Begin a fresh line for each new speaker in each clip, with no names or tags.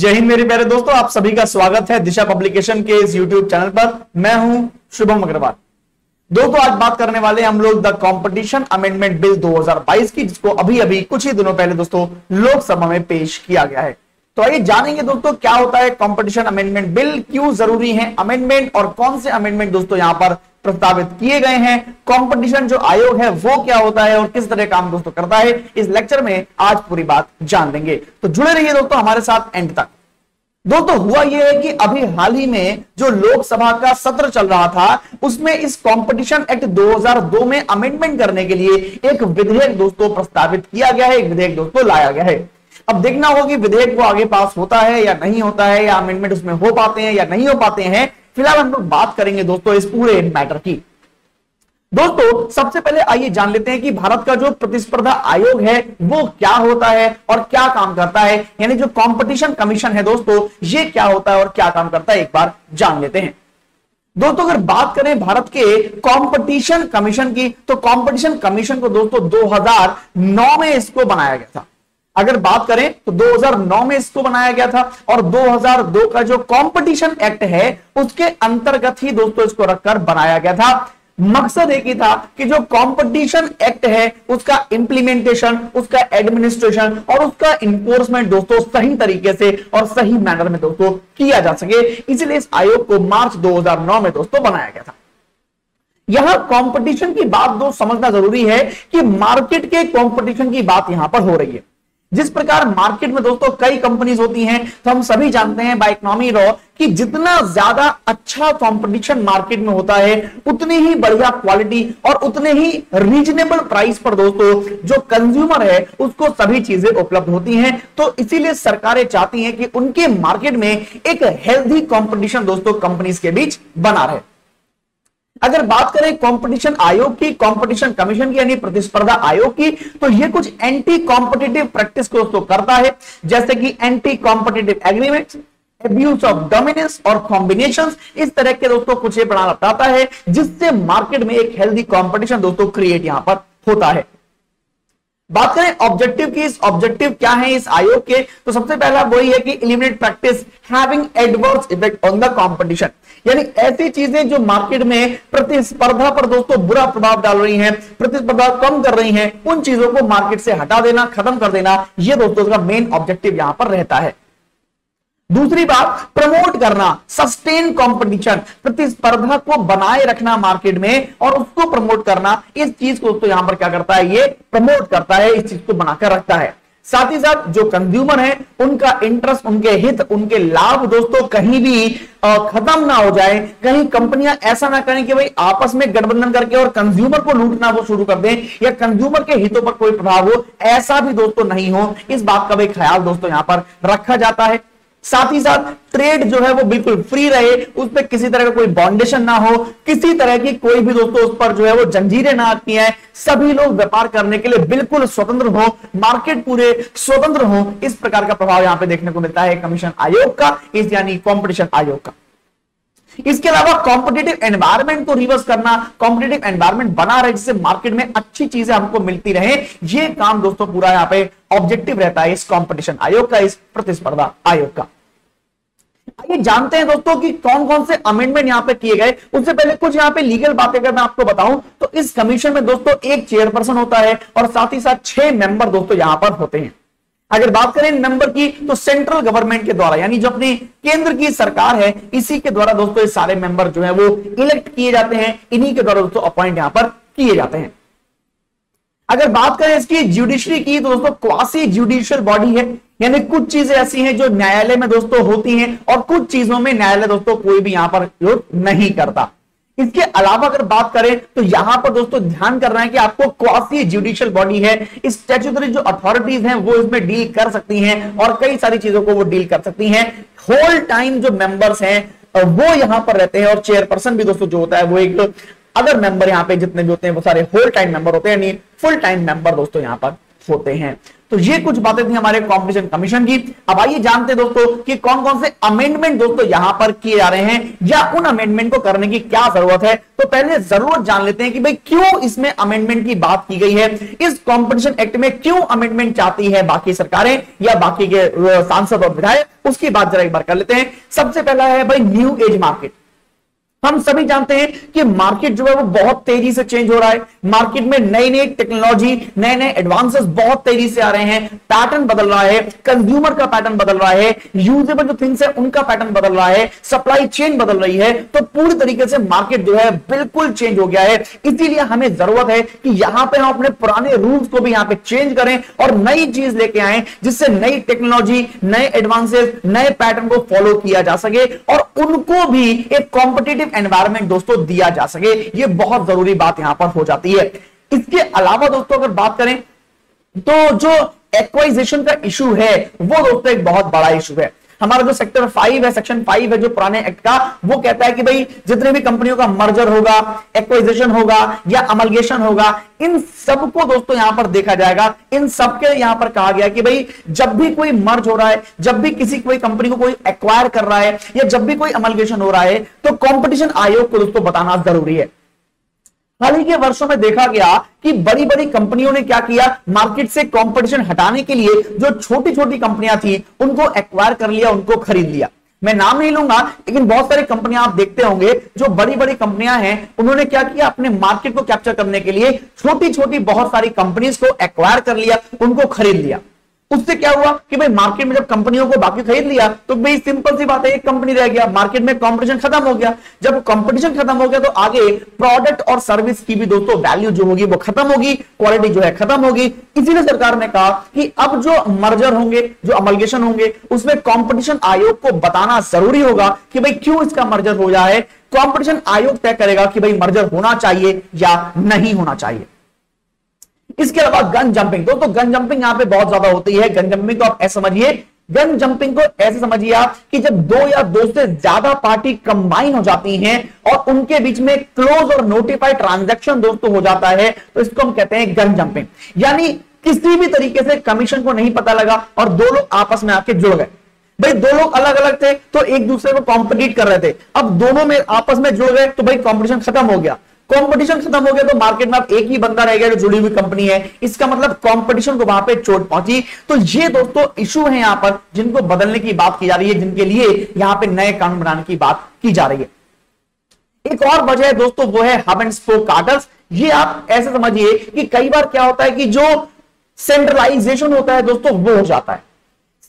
जय हिंद मेरे प्यारे दोस्तों, आप सभी का स्वागत है दिशा पब्लिकेशन के इस यूट्यूब चैनल पर। मैं हूं शुभम अग्रवाल। दोस्तों आज बात करने वाले हम लोग द कंपटीशन अमेंडमेंट बिल 2022 की, जिसको अभी अभी कुछ ही दिनों पहले दोस्तों लोकसभा में पेश किया गया है। तो आइए जानेंगे दोस्तों क्या होता है कंपटीशन अमेंडमेंट बिल, क्यों जरूरी है अमेंडमेंट और कौन से अमेंडमेंट दोस्तों यहां पर प्रस्तावित किए गए हैं, कंपटीशन जो आयोग है वो क्या होता है और किस तरह काम दोस्तों करता है। इस लेक्चर में आज पूरी बात जान लेंगे, तो जुड़े रहिए दोस्तों हमारे साथ एंड तक। दोस्तों हुआ यह है कि अभी हाल ही में जो लोकसभा का सत्र चल रहा था उसमें इस कंपटीशन एक्ट 2002 में अमेंडमेंट करने के लिए एक विधेयक दोस्तों प्रस्तावित किया गया है, एक विधेयक दोस्तों लाया गया है। अब देखना होगा कि विधेयक को आगे पास होता है या नहीं होता है, या अमेंडमेंट उसमें हो पाते हैं या नहीं हो पाते हैं। फिलहाल हम लोग बात करेंगे दोस्तों इस पूरे मैटर की। दोस्तों सबसे पहले आइए जान लेते हैं कि भारत का जो प्रतिस्पर्धा आयोग है वो क्या होता है और क्या काम करता है, यानी जो कंपटीशन कमीशन है दोस्तों ये क्या होता है और क्या काम करता है, एक बार जान लेते हैं। दोस्तों अगर बात करें भारत के कंपटीशन कमीशन की, तो कंपटीशन कमीशन को दोस्तों 2009 में इसको बनाया गया था। अगर बात करें तो 2009 में इसको बनाया गया था और 2002 का जो कंपटीशन एक्ट है उसके अंतर्गत ही दोस्तों इसको रखकर बनाया गया था। मकसद एक ही था कि जो कंपटीशन एक्ट है उसका इंप्लीमेंटेशन, उसका एडमिनिस्ट्रेशन और उसका इन्फोर्समेंट दोस्तों सही तरीके से और सही मैनर में दोस्तों किया जा सके, इसलिए इस आयोग को मार्च 2009 में दोस्तों बनाया गया था। यहां कंपटीशन की बात दोस्तों समझना जरूरी है कि मार्केट के कंपटीशन की बात यहां पर हो रही है। जिस प्रकार मार्केट में दोस्तों कई कंपनीज होती हैं, तो हम सभी जानते हैं बाय इकोनॉमी लॉ कि जितना ज्यादा अच्छा कंपटीशन मार्केट में होता है उतनी ही बढ़िया क्वालिटी और उतने ही रीजनेबल प्राइस पर दोस्तों जो कंज्यूमर है उसको सभी चीजें उपलब्ध होती हैं। तो इसीलिए सरकारें चाहती हैं कि उनके मार्केट में एक हेल्दी कंपटीशन दोस्तों कंपनीज के बीच बना रहे। अगर बात करें कंपटीशन आयोग की, कंपटीशन कमीशन की यानी प्रतिस्पर्धा आयोग की, तो ये कुछ एंटी कॉम्पिटिटिव प्रैक्टिस को दोस्तों करता है, जैसे कि anti competitive agreements, abuse of dominance और कॉम्बिनेशंस, इस तरह के दोस्तों कुछ ये बताता है जिससे मार्केट में एक हेल्दी कॉम्पिटिशन दोस्तों क्रिएट यहां पर होता है। बात करें ऑब्जेक्टिव की, इस ऑब्जेक्टिव क्या है इस आयोग के, तो सबसे पहला वही है कि eliminate practice having adverse effect on the competition, यानी ऐसी चीजें जो मार्केट में प्रतिस्पर्धा पर दोस्तों बुरा प्रभाव डाल रही हैं, प्रतिस्पर्धा कम कर रही हैं, उन चीजों को मार्केट से हटा देना, खत्म कर देना, यह दोस्तों का मेन ऑब्जेक्टिव यहां पर रहता है। दूसरी बात प्रमोट करना, सस्टेन कंपटीशन, प्रतिस्पर्धा को बनाए रखना मार्केट में और उसको प्रमोट करना, इस चीज को दोस्तों यहां पर क्या करता है, ये प्रमोट करता है, इस चीज को बनाकर रखता है। साथ ही साथ जो कंज्यूमर है उनका इंटरेस्ट, उनके हित, उनके लाभ दोस्तों कहीं भी खत्म ना हो जाए, कहीं कंपनियां ऐसा ना करें कि भाई आपस में गठबंधन करके और कंज्यूमर को लूटना वो शुरू कर दें या कंज्यूमर के हितों पर कोई प्रभाव हो, ऐसा भी दोस्तों नहीं हो, इस बात का भी ख्याल दोस्तों यहां पर रखा जाता है। साथ ही साथ ट्रेड जो है वो बिल्कुल फ्री रहे, उस पर किसी तरह का कोई बाउंडेशन ना हो, किसी तरह की कोई भी दोस्तों उस पर जो है वो जंजीरें ना आती हैं, सभी लोग व्यापार करने के लिए बिल्कुल स्वतंत्र हो, मार्केट पूरे स्वतंत्र हो, इस प्रकार का प्रभाव यहां पे देखने को मिलता है कमीशन आयोग का, इस यानी कंपटीशन आयोग का। इसके अलावा कॉम्पिटिटिव एनवायरनमेंट को रिवर्स करना, कॉम्पिटिटिव एनवायरनमेंट बना रहे जिससे मार्केट में अच्छी चीजें हमको मिलती रहे, ये काम दोस्तों पूरा यहां पे ऑब्जेक्टिव रहता है इस कंपटीशन आयोग का, इस प्रतिस्पर्धा आयोग का। आइए जानते हैं दोस्तों कि कौन कौन से अमेंडमेंट यहां पे किए गए। उससे पहले कुछ यहां पे लीगल बातें अगर मैं आपको बताऊं तो इस कमीशन में दोस्तों एक चेयरपर्सन होता है और साथ ही साथ 6 मेंबर दोस्तों यहां पर होते हैं। अगर बात करें मेंबर की तो सेंट्रल गवर्नमेंट के द्वारा, यानी जो अपनी केंद्र की सरकार है इसी के द्वारा दोस्तों ये सारे मेंबर जो है वो इलेक्ट किए जाते हैं, इन्हीं के द्वारा दोस्तों अपॉइंट यहां पर किए जाते हैं। अगर बात करें इसकी ज्युडिशरी की तो दोस्तों क्वासी ज्युडिशियल बॉडी है, यानी कुछ चीजें ऐसी हैं जो न्यायालय में दोस्तों होती हैं और कुछ चीजों में न्यायालय दोस्तों कोई भी यहां पर योग नहीं करता। इसके अलावा अगर बात करें तो यहां पर दोस्तों ध्यान करना है कि आपको क्वासी ज्युडिशियल बॉडी है, स्टैट्यूटरी जो अथॉरिटीज हैं वो इसमें डील कर सकती हैं और कई सारी चीजों को वो डील कर सकती हैं। होल टाइम जो मेंबर्स हैं वो यहां पर रहते हैं और चेयरपर्सन भी दोस्तों जो होता है वो एक अदर मेंबर, यहां पे जितने भी होते हैं वो सारे होल टाइम मेंबर होते हैं, यानी फुल टाइम मेंबर दोस्तों यहां पर होते हैं। तो ये कुछ बातें थी हमारे कंपटीशन कमीशन की। अब आइए जानते हैं दोस्तों कि कौन कौन से अमेंडमेंट दोस्तों यहां पर किए जा रहे हैं या उन अमेंडमेंट को करने की क्या जरूरत है। तो पहले जरूरत जान लेते हैं कि भाई क्यों इसमें अमेंडमेंट की बात की गई है, इस कंपटीशन एक्ट में क्यों अमेंडमेंट चाहती है बाकी सरकारें या बाकी के सांसद और विधायक, उसकी बात जरा एक बार कर लेते हैं। सबसे पहला है भाई न्यू एज मार्केट। हम सभी जानते हैं कि मार्केट जो है वो बहुत तेजी से चेंज हो रहा है। मार्केट में नई नई टेक्नोलॉजी, नए नए एडवांसेस बहुत तेजी से आ रहे हैं। पैटर्न बदल रहा है, कंज्यूमर का पैटर्न बदल रहा है, यूजेबल जो थिंग्स है उनका पैटर्न बदल रहा है, सप्लाई चेन बदल रही है। तो पूरी तरीके से मार्केट जो है बिल्कुल चेंज हो गया है। इसीलिए हमें जरूरत है कि यहां पे हम अपने पुराने रूल्स को भी यहां पे चेंज करें और नई चीज लेके आए, जिससे नई टेक्नोलॉजी, नए एडवांसेस, नए पैटर्न को फॉलो किया जा सके और उनको भी एक कॉम्पिटिटिव एनवायरमेंट दोस्तों दिया जा सके। ये बहुत जरूरी बात यहां पर हो जाती है। इसके अलावा दोस्तों अगर बात करें तो जो एक्वाइजेशन का इशू है वो दोस्तों एक बहुत बड़ा इशू है। हमारा जो सेक्टर 5 है, सेक्शन 5 है जो पुराने एक्ट का, वो कहता है कि भाई जितने भी कंपनियों का मर्जर होगा, एक्वाइजेशन होगा या अमलगेशन होगा, इन सबको दोस्तों यहां पर देखा जाएगा। इन सबके यहां पर कहा गया कि भाई जब भी कोई मर्ज हो रहा है, जब भी किसी कोई कंपनी को कोई एक्वायर कर रहा है या जब भी कोई अमलगेशन हो रहा है तो कंपटीशन आयोग को दोस्तों बताना जरूरी है। हाल ही के वर्षों में देखा गया कि बड़ी बड़ी कंपनियों ने क्या किया, मार्केट से कंपटीशन हटाने के लिए जो छोटी छोटी कंपनियां थी उनको एक्वायर कर लिया, उनको खरीद लिया। मैं नाम नहीं लूंगा, लेकिन बहुत सारी कंपनियां आप देखते होंगे जो बड़ी बड़ी कंपनियां हैं, उन्होंने क्या किया, अपने मार्केट को कैप्चर करने के लिए छोटी छोटी बहुत सारी कंपनीज को एक्वायर कर लिया, उनको खरीद लिया। उससे क्या हुआ कि भाई मार्केट में जब कंपनियों को बाकी खरीद लिया तो भाई सिंपल सी बात है, एक कंपनी रह गया, मार्केट में कंपटीशन खत्म हो गया। जब कंपटीशन खत्म हो गया तो आगे प्रोडक्ट और सर्विस की भी दोस्तों वैल्यू जो होगी वो खत्म होगी, क्वालिटी जो है खत्म होगी। इसीलिए सरकार ने कहा कि अब जो मर्जर होंगे, जो अमलगेशन होंगे, उसमें कंपटीशन आयोग को बताना जरूरी होगा कि भाई क्यों इसका मर्जर हो जाए। कंपटीशन आयोग तय करेगा कि भाई मर्जर होना चाहिए या नहीं होना चाहिए। इसके अलावा गन जंपिंग, दोस्तों गन जंपिंग यहां पे बहुत ज्यादा होती है। गन जंपिंग को आप ऐसे समझिए, गन जंपिंग को ऐसे समझिए आप कि जब दो या दो से ज्यादा पार्टी कंबाइन हो जाती हैं और उनके बीच में क्लोज और नोटिफाइड ट्रांजैक्शन दोस्तों हो जाता है तो इसको हम कहते हैं गन जंपिंग। यानी किसी भी तरीके से कमीशन को नहीं पता लगा और दो लोग आपस में आके जुड़ गए। भाई दो लोग अलग अलग थे तो एक दूसरे को कॉम्पिटिट कर रहे थे, अब दोनों में आपस में जुड़ गए तो भाई कॉम्पिटिशन खत्म हो गया। कंपटीशन खत्म हो गया तो मार्केट में अब एक ही बंदा रह गया जो जुड़ी हुई कंपनी है, इसका मतलब कंपटीशन को वहां पे चोट पहुंची। तो ये दोस्तों इशू है यहां पर जिनको बदलने की बात की जा रही है, जिनके लिए यहां पे नए कानून बनाने की बात की जा रही है। एक और वजह है दोस्तों वो है हब एंड स्पोक कार्टल्स। ये आप ऐसे समझिए कि कई बार क्या होता है कि जो सेंट्रलाइजेशन होता है दोस्तों वो हो जाता है।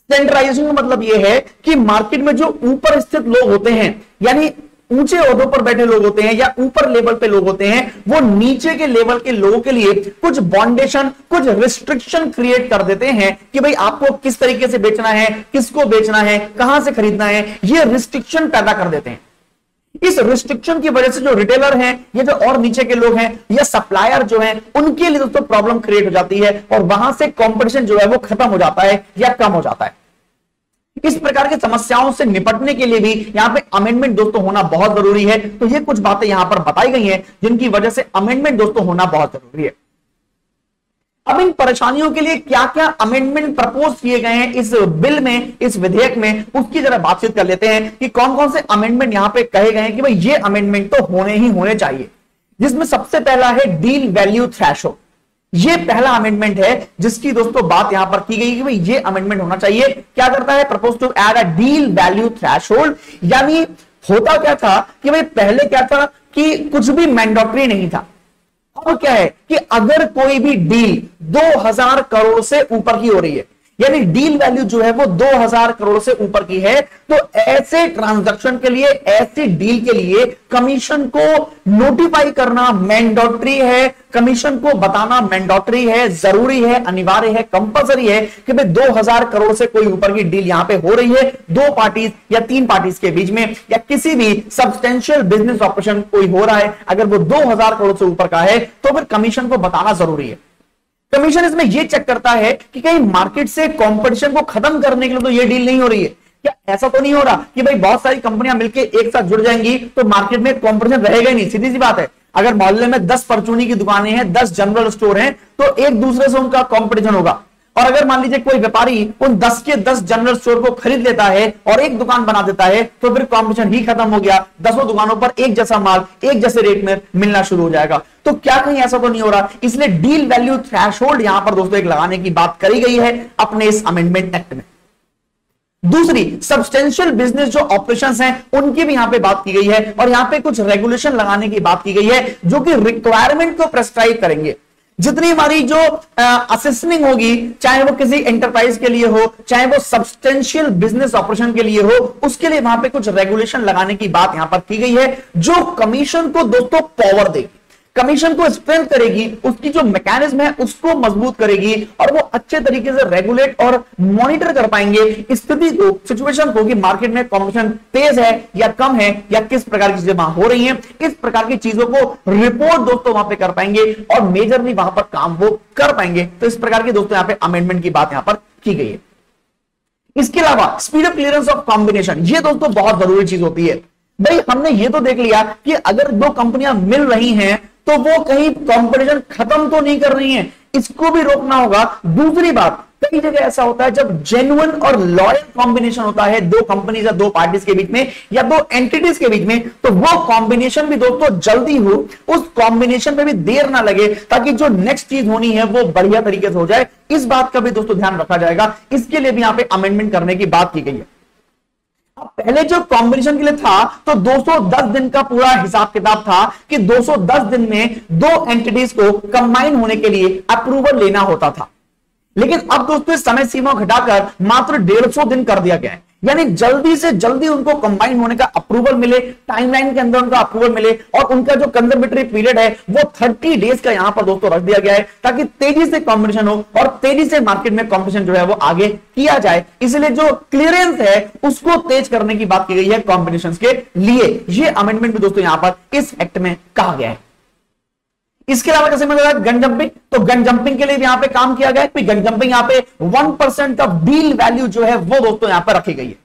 सेंट्रलाइजेशन का मतलब यह है कि मार्केट में जो ऊपर स्थित लोग होते हैं, यानी ऊंचे ओहदों पर बैठे लोग होते हैं या ऊपर लेवल पे लोग होते हैं, वो नीचे के लेवल के लोगों के लिए कुछ बॉन्डेशन, कुछ रिस्ट्रिक्शन क्रिएट कर देते हैं कि भाई आपको किस तरीके से बेचना है, किसको बेचना है, कहां से खरीदना है, ये रिस्ट्रिक्शन पैदा कर देते हैं। इस रिस्ट्रिक्शन की वजह से जो रिटेलर हैं, ये जो और नीचे के लोग हैं या सप्लायर जो हैं, उनके लिए दोस्तों प्रॉब्लम क्रिएट हो जाती है और वहां से कंपटीशन जो है वो खत्म हो जाता है या कम हो जाता है। इस प्रकार की समस्याओं से निपटने के लिए भी यहां पे अमेंडमेंट दोस्तों होना बहुत जरूरी है। तो ये कुछ बातें यहां पर बताई गई हैं जिनकी वजह से अमेंडमेंट दोस्तों होना बहुत जरूरी है। अब इन परेशानियों के लिए क्या क्या अमेंडमेंट प्रपोज किए गए हैं इस बिल में, इस विधेयक में, उसकी जरा बातचीत कर लेते हैं कि कौन कौन से अमेंडमेंट यहां पे कहे गए हैं कि भाई ये अमेंडमेंट तो होने ही होने चाहिए। जिसमें सबसे पहला है डील वैल्यू थ्रेशोल्ड। ये पहला अमेंडमेंट है जिसकी दोस्तों बात यहां पर की गई कि भाई ये अमेंडमेंट होना चाहिए। क्या करता है, propose to add a deal value threshold. यानी होता क्या था कि भाई पहले क्या था कि कुछ भी मैंडेटरी नहीं था। अब क्या है कि अगर कोई भी डील 2000 करोड़ से ऊपर की हो रही है, यानी डील वैल्यू जो है वो 2000 करोड़ से ऊपर की है, तो ऐसे ट्रांजैक्शन के लिए, ऐसी डील के लिए कमीशन को नोटिफाई करना मैंडेटरी है, कमीशन को बताना मैंडेटरी है, जरूरी है, अनिवार्य है, कंपलसरी है कि भाई 2000 करोड़ से कोई ऊपर की डील यहां पे हो रही है, दो पार्टीज या तीन पार्टीज के बीच में, या किसी भी सब्सटेंशियल बिजनेस ऑपरेशन कोई हो रहा है, अगर वो 2000 करोड़ से ऊपर का है तो फिर कमीशन को बताना जरूरी है। कमीशन इसमें यह चेक करता है कि कहीं मार्केट से कंपटीशन को खत्म करने के लिए तो यह डील नहीं हो रही है। क्या ऐसा तो नहीं हो रहा कि भाई बहुत सारी कंपनियां मिलकर एक साथ जुड़ जाएंगी तो मार्केट में कंपटीशन रहेगा ही नहीं? सीधी सी बात है, अगर मोहल्ले में 10 परचूनी की दुकानें हैं, 10 जनरल स्टोर हैं, तो एक दूसरे से उनका कंपटीशन होगा। और अगर मान लीजिए कोई व्यापारी उन 10 के 10 जनरल स्टोर को खरीद लेता है और एक दुकान बना देता है, तो फिर कंपटीशन ही खत्म हो गया। 10 दुकानों पर एक जैसा माल एक जैसे रेट में मिलना शुरू हो जाएगा। तो क्या कहीं ऐसा तो नहीं हो रहा? इसलिए डील वैल्यू थ्रेशोल्ड यहां पर दोस्तों एक लगाने की बात करी गई है अपने इस अमेंडमेंट एक्ट में। दूसरी, सब्सटेंशियल बिजनेस जो ऑपरेशंस हैं उनकी भी यहां पे बात की गई है और यहां पे कुछ रेगुलेशन लगाने की बात की गई है जो कि रिक्वायरमेंट को प्रेस्क्राइब करेंगे। जितनी हमारी जो असेसनिंग होगी, चाहे वो किसी एंटरप्राइज के लिए हो, चाहे वो सब्सटेंशियल बिजनेस ऑपरेशन के लिए हो, उसके लिए वहां पे कुछ रेगुलेशन लगाने की बात यहां पर की गई है जो कमीशन को दोस्तों पावर देगी, कमीशन को स्ट्रेंथ करेगी, उसकी जो मैकेनिज्म है उसको मजबूत करेगी और वो अच्छे तरीके से रेगुलेट और मॉनिटर कर पाएंगे स्थिति को, सिचुएशन को कि मार्केट में कंपटीशन तेज है या कम है या किस प्रकार की चीजें वहां हो रही हैं। इस प्रकार की चीजों को रिपोर्ट दोस्तों वहां पे कर पाएंगे और मेजरली वहां पर काम वो कर पाएंगे। तो इस प्रकार की दोस्तों यहां पे अमेंडमेंट की बात यहां पर की गई है। इसके अलावा speed of clearance of combination, ये दोस्तों बहुत जरूरी चीज होती है। भाई हमने ये तो देख लिया कि अगर दो कंपनियां मिल रही हैं तो वो कहीं कंपटीशन खत्म तो नहीं कर रही हैं, इसको भी रोकना होगा। दूसरी बात, कई जगह ऐसा होता है जब जेन्युइन और लॉयल कॉम्बिनेशन होता है दो कंपनीज या दो पार्टीज के बीच में या दो एंटिटीज के बीच में, तो वो कॉम्बिनेशन भी दोस्तों जल्दी हो, उस कॉम्बिनेशन में भी देर ना लगे ताकि जो नेक्स्ट चीज होनी है वो बढ़िया तरीके से हो जाए। इस बात का भी दोस्तों ध्यान रखा जाएगा। इसके लिए भी यहां पे अमेंडमेंट करने की बात की गई है। पहले जो कॉम्बिनेशन के लिए था तो 210 दिन का पूरा हिसाब किताब था कि 210 दिन में दो एंटिटीज को कंबाइन होने के लिए अप्रूवल लेना होता था। लेकिन अब दोस्तों समय सीमा घटाकर मात्र 150 दिन कर दिया गया है, यानी जल्दी से जल्दी उनको कंबाइन होने का अप्रूवल मिले, टाइमलाइन के अंदर उनका अप्रूवल मिले और उनका जो कंजर्वेटरी पीरियड है वो 30 डेज का यहां पर दोस्तों रख दिया गया है ताकि तेजी से कॉम्पिटिशन हो और तेजी से मार्केट में कॉम्पिटिशन जो है वो आगे किया जाए। इसलिए जो क्लियरेंस है उसको तेज करने की बात की गई है कॉम्बिनेशन के लिए। ये अमेंडमेंट भी दोस्तों यहां पर इस एक्ट में कहा गया है। इसके अलावा कैसे मिल रहा है गन जंपिंग, तो गन जंपिंग के लिए भी यहां पे काम किया गया है। गन जंपिंग यहां पे 1% ऑफ डील वैल्यू जो है वो दोस्तों यहां पर रखी गई है।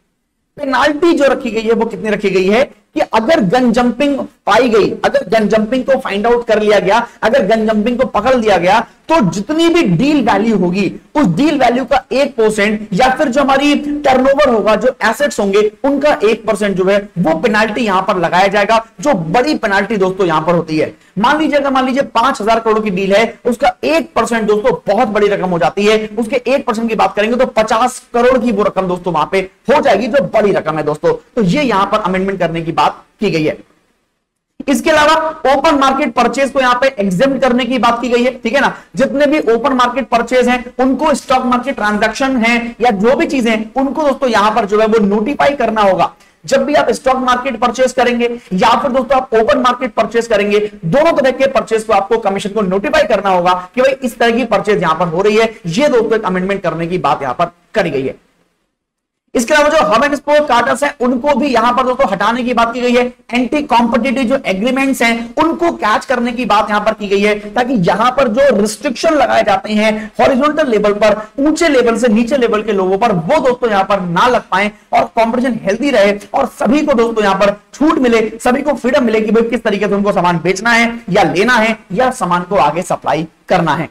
पेनाल्टी जो रखी गई है वो कितनी रखी गई है कि अगर गन जंपिंग पाई गई, अगर गन जंपिंग को फाइंड आउट कर लिया गया, अगर गन जंपिंग को पकड़ लिया गया, तो जितनी भी डील वैल्यू होगी उस डील वैल्यू का 1% या फिर जो हमारी टर्नओवर होगा, जो एसेट्स होंगे उनका 1% जो है वो पेनाल्टी यहां पर लगाया जाएगा, जो बड़ी पेनाल्टी दोस्तों यहां पर होती है। मान लीजिए 5,000 करोड़ की डील है, उसका 1% दोस्तों बहुत बड़ी रकम हो जाती है। उसके 1% की बात करेंगे तो 50 करोड़ की वो रकम दोस्तों वहां पे हो जाएगी, जो बड़ी रकम है दोस्तों। तो ये यहां पर अमेंडमेंट करने की बात की गई है। इसके अलावा ओपन मार्केट परचेज को यहां पे एग्जेम्प्ट करने की बात की गई है, ठीक है ना। जितने भी ओपन मार्केट परचेज हैं उनको, स्टॉक मार्केट ट्रांजैक्शन हैं या जो भी चीजें हैं उनको दोस्तों यहां पर जो है वो नोटिफाई करना होगा। जब भी आप स्टॉक मार्केट परचेज करेंगे या फिर दोस्तों आप ओपन मार्केट परचेज करेंगे, दोनों तरह के परचेज को आपको कमीशन को नोटिफाई करना होगा कि भाई इस तरह की परचेज यहां पर हो रही है। ये दोस्तों एक अमेंडमेंट करने की बात यहां पर करी गई है। इसके अलावा जो हब एंड स्पोक चार्टर्स हैं उनको भी यहां पर दोस्तों हटाने की बात की गई है। एंटी कॉम्पिटिटिव जो एग्रीमेंट्स हैं उनको कैच करने की बात यहां पर की गई है ताकि यहां पर जो रिस्ट्रिक्शन लगाए जाते हैं हॉरिजॉन्टल लेवल पर, ऊंचे लेवल से नीचे लेवल के लोगों पर, वो दोस्तों यहां पर ना लग पाए और कंपटीशन हेल्दी रहे और सभी को दोस्तों यहां पर छूट मिले, सभी को फ्रीडम मिले कि भाई किस तरीके से उनको सामान बेचना है या लेना है या सामान को आगे सप्लाई करना है।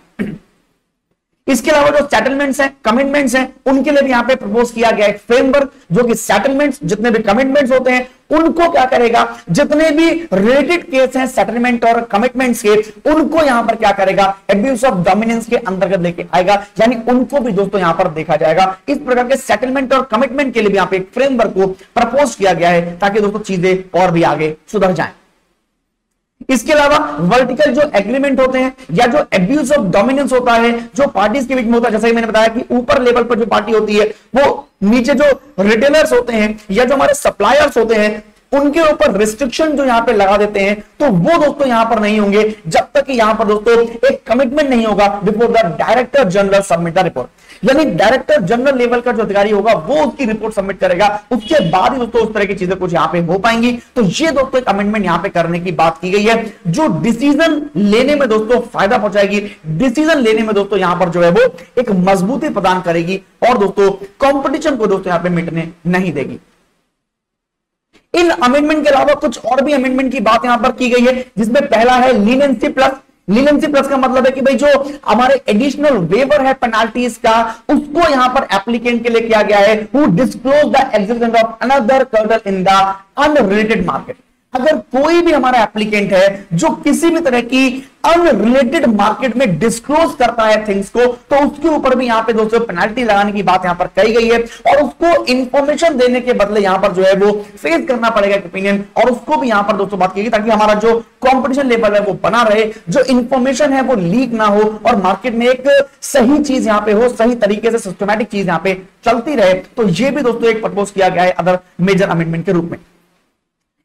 इसके अलावा जो सेटलमेंट्स हैं, कमिटमेंट्स हैं, उनके लिए भी यहां पे प्रपोज किया गया एक फ्रेमवर्क जो कि सेटलमेंट्स, जितने भी कमिटमेंट्स होते हैं उनको क्या करेगा, जितने भी रिलेटेड केस हैं सेटलमेंट और कमिटमेंट्स के, उनको यहां पर क्या करेगा, एब्यूज ऑफ डोमिनेंस के अंतर्गत लेके आएगा, यानी उनको भी दोस्तों यहां पर देखा जाएगा। इस प्रकार के सेटलमेंट और कमिटमेंट के लिए भी यहां पे एक फ्रेमवर्क को प्रपोज किया गया है ताकि दोस्तों चीजें और भी आगे सुधर जाएं। इसके अलावा वर्टिकल जो एग्रीमेंट होते हैं या जो एब्यूज ऑफ डोमिनेंस होता है जो पार्टीज के बीच में होता है, जैसा कि मैंने बताया कि ऊपर लेवल पर जो पार्टी होती है वो नीचे जो रिटेलर्स होते हैं या जो हमारे सप्लायर्स होते हैं उनके ऊपर रिस्ट्रिक्शन जो यहां पे लगा देते हैं, तो वो दोस्तों यहां पर नहीं होंगे जब तक कि यहां पर दोस्तों एक कमिटमेंट नहीं होगा before the director general submit the report. यानी डायरेक्टर जनरल लेवल का जो अधिकारी होगा वो उसकी रिपोर्ट सबमिट करेगा, उसके बाद ही दोस्तों उस तरह की चीजें कुछ यहां पे हो पाएंगी। तो ये दोस्तों एक अमेंडमेंट यहां पे करने की बात की गई है जो डिसीजन लेने में दोस्तों फायदा पहुंचाएगी, डिसीजन लेने में दोस्तों यहां पर जो है वो एक मजबूती प्रदान करेगी और दोस्तों कंपटीशन को दोस्तों यहां पे मिटने नहीं देगी। इन अमेंडमेंट के अलावा कुछ और भी अमेंडमेंट की बात यहां पर की गई है, जिसमें पहला है लीनियंसी प्लस। लीनियंसी प्लस का मतलब है कि भाई जो हमारे एडिशनल वेवर है पेनाल्टीज का, उसको यहां पर एप्लीकेंट के लिए किया गया है, who disclose the existence of another curtail in the unrelated market. अगर कोई भी हमारा एप्लीकेंट है जो किसी भी तरह की अनरिलेटेड मार्केट में डिस्क्लोज करता है थिंग्स को, तो उसके ऊपर भी यहां पे दोस्तों पेनल्टी लगाने की बात यहां पर कही गई है, और उसको इंफॉर्मेशन देने के बदले यहां पर जो है वो फेस करना पड़ेगा ओपिनियन, और उसको भी यहां पर दोस्तों बात की गई ताकि हमारा जो कंपटीशन लेवल है वो बना रहे, जो इंफॉर्मेशन है वो लीक ना हो, और मार्केट में एक सही चीज यहां पे हो, सही तरीके से सिस्टमैटिक चीज यहां पे चलती रहे। तो ये भी दोस्तों एक प्रपोज किया गया है अदर मेजर अमेंडमेंट के रूप में।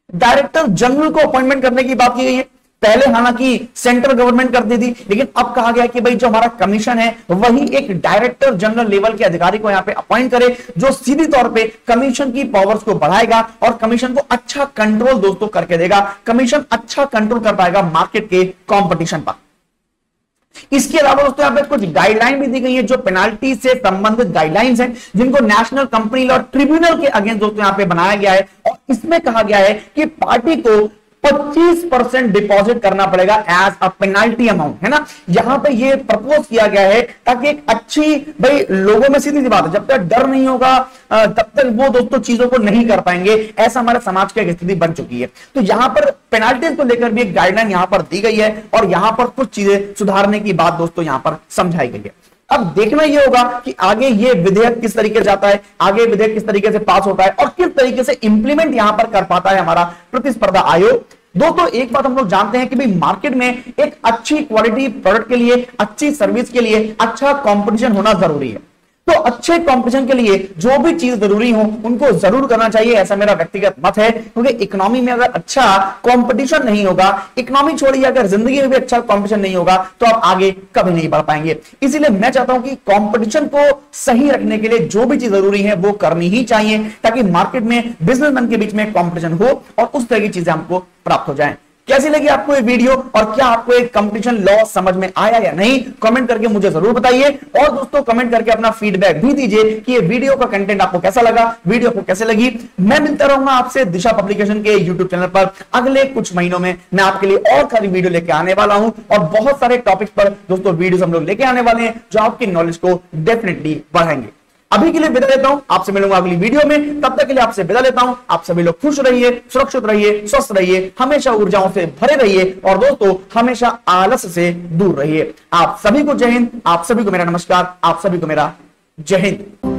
डायरेक्टर जनरल को अपॉइंटमेंट करने की बात की गई है। पहले हालांकि सेंट्रल गवर्नमेंट करती थी, लेकिन अब कहा गया कि भाई जो हमारा कमीशन है वही एक डायरेक्टर जनरल लेवल के अधिकारी को यहां पे अपॉइंट करे, जो सीधी तौर पे कमीशन की पावर्स को बढ़ाएगा और कमीशन को अच्छा कंट्रोल दोस्तों करके देगा। कमीशन अच्छा कंट्रोल कर पाएगा मार्केट के कंपटीशन पर। इसके अलावा दोस्तों यहां पे कुछ गाइडलाइन भी दी गई है, जो पेनाल्टी से संबंधित गाइडलाइंस हैं, जिनको नेशनल कंपनी लॉ ट्रिब्यूनल के अगेंस्ट दोस्तों यहां पे बनाया गया है। और इसमें कहा गया है कि पार्टी को 25% डिपॉजिट करना पड़ेगा एज अ पेनाल्टी अमाउंट, है ना। यहां पे ये प्रपोज किया गया है ताकि एक अच्छी, भाई लोगों में सीधी सी बात है, जब तक डर नहीं होगा तब तक वो दोस्तों चीजों को नहीं कर पाएंगे, ऐसा हमारे समाज की स्थिति बन चुकी है। तो यहां पर पेनाल्टीज को लेकर भी एक गाइडलाइन यहां पर दी गई है, और यहां पर कुछ चीजें सुधारने की बात दोस्तों यहां पर समझाई गई है। अब देखना यह होगा कि आगे ये विधेयक किस तरीके से जाता है, आगे विधेयक किस तरीके से पास होता है, और किस तरीके से इंप्लीमेंट यहां पर कर पाता है हमारा प्रतिस्पर्धा आयोग। दोस्तों एक बात हम लोग जानते हैं कि भाई मार्केट में एक अच्छी क्वालिटी प्रोडक्ट के लिए, अच्छी सर्विस के लिए अच्छा कंपटीशन होना जरूरी है। तो अच्छे कंपटीशन के लिए जो भी चीज जरूरी हो उनको जरूर करना चाहिए, ऐसा मेरा व्यक्तिगत मत है। क्योंकि इकोनॉमी में अगर अच्छा कंपटीशन नहीं होगा, इकोनॉमी छोड़िए अगर जिंदगी में भी अच्छा कंपटीशन नहीं होगा, तो आप आगे कभी नहीं बढ़ पाएंगे। इसीलिए मैं चाहता हूं कि कंपटीशन को सही रखने के लिए जो भी चीज जरूरी है वो करनी ही चाहिए, ताकि मार्केट में बिजनेसमैन के बीच में कंपटीशन हो और उस तरह की चीजें हमको प्राप्त हो जाए। कैसी लगी आपको ये वीडियो, और क्या आपको एक कंपटीशन लॉ समझ में आया या नहीं, कमेंट करके मुझे जरूर बताइए। और दोस्तों कमेंट करके अपना फीडबैक भी दीजिए कि ये वीडियो का कंटेंट आपको कैसा लगा, वीडियो आपको कैसे लगी। मैं मिलता रहूंगा आपसे दिशा पब्लिकेशन के यूट्यूब चैनल पर। अगले कुछ महीनों में मैं आपके लिए और सारी वीडियो लेके आने वाला हूं, और बहुत सारे टॉपिक्स पर दोस्तों वीडियो हम लोग लेके आने वाले हैं, जो आपकी नॉलेज को डेफिनेटली बढ़ाएंगे। अभी के लिए विदा लेता हूं, आपसे मिलूंगा अगली वीडियो में। तब तक के लिए आपसे विदा लेता हूं। आप सभी लोग खुश रहिए, सुरक्षित रहिए, स्वस्थ रहिए, हमेशा ऊर्जाओं से भरे रहिए, और दोस्तों हमेशा आलस से दूर रहिए। आप सभी को जय हिंद, आप सभी को मेरा नमस्कार, आप सभी को मेरा जय हिंद।